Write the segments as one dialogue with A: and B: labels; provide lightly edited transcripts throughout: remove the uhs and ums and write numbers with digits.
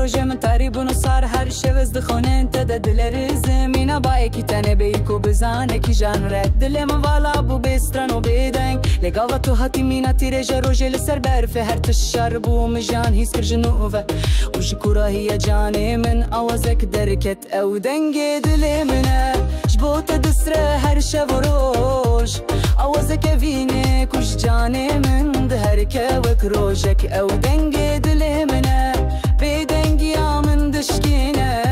A: روژه من تریبون و سر هر شوز دخونه انت ده دل رزم اینا با ایکی تنه بیکو بزانه کی جان رد دل من والا بو بسترن و بیدنگ لگاوه تو حتی مینا تیرجه روژه لسر برفه هر تشار بو مجان هیس کر جنوبه و شکوره هی جانه من آوازک درکت او دنگ دل منه جبوت دسره هر شب و روش آوازک وینه کش جانه من ده هر که وک روژک او دنگ دل منه بیدنگی آمن دشکینه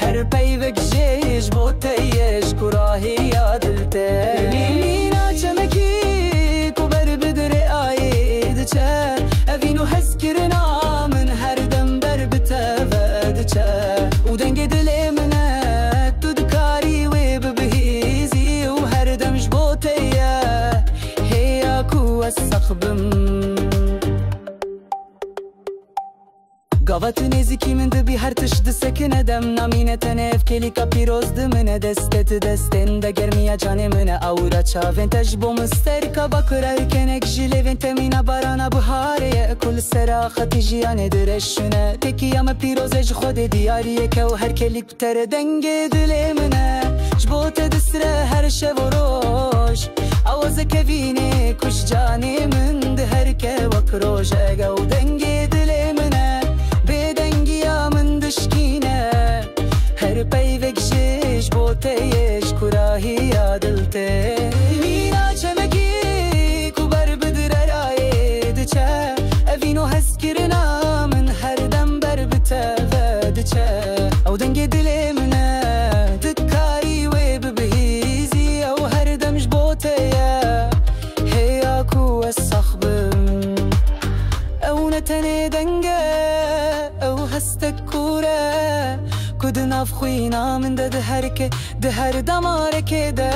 A: هر پیوک جیش بوتیش کراهی یادلته مینا چمکی کو بر بدر آید چه اوینو حس کرنا من هر دم بر بتفد چه و دنگ دل منه تو دکاری و ببهیزی و هر دمش بوتیه هیا کو السخبم قوات نزيكي من دبي هرتش دسكنه دم نامينه تنف كليكا بيروز دمنه دستت دستن دا گرميا جانه منه اورا چاوين تجبو مستركا باكرا كنك جلوين تمينا بارانا بهاريه كل سراخت جيانه درشونه تكي يام بيروز خود دياريه كو هر كليك بتر دنگ دل منه جبوت دسره هر شب روش آواز كوينه كش جانه من ده هر که وكروش اگو دنگ دل منه بدنگیا من دشکینه هر پیوک شش بوتیش کراهی یادلته مینا چمکی کو بر بدر آید چه اوینو حس کرنا من هر دم بر بتفد چه او دنگ دل منه دکاری و ببهیزی او هر دمش بوتیه هیا کو السخبم او نتنه دنگه او هستك كورة كود نافخوينا من ده هركة ده هر دمارك ده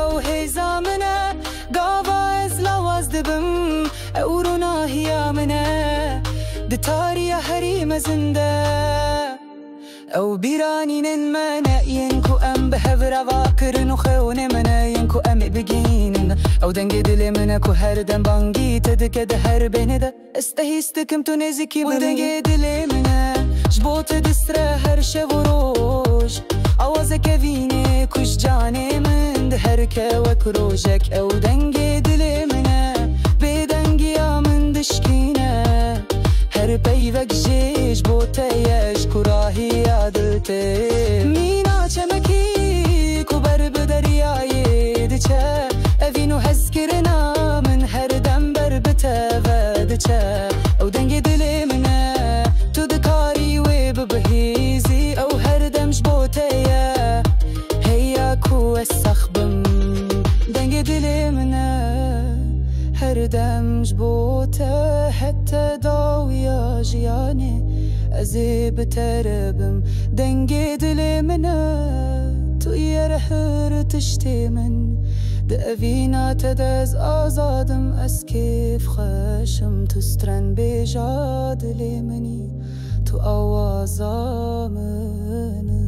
A: وهي زامنة قاوا از لواز دبم او رونا هي منه ده تاريا هريم زنده او بيراني نمنا ينكو ام بهفرا واكرن وخون منا ينكو ام بجين او دنگ دل منا كو هر دم بانگي تدك ده هر بين ده استهيستكم تو نزيكي ودنگ دل منا جبوت دسره هر شب روش آواز كوينه كش جانه من ده هر که وكروجك او دنگ دل منا بدنگيا من دشكينه هر پیوک جیش بوتیش کراهی یادلته مینا چمکی کو بر بدریای دچه اوینو حس کرنا من هر دم بر بتفد چه او دنگ دل منه تو دکاری و ببهیزی او هر دمش بوتیه هیا کو السخبم دنگ دل منه هر دمش بوته حتى داويا جياني ازي بتربم دنگي دل منا تو يرحر تشتي من دأفينا تدز آزادم از كيف خشم تسترن بجاد لي مني تو آوازا من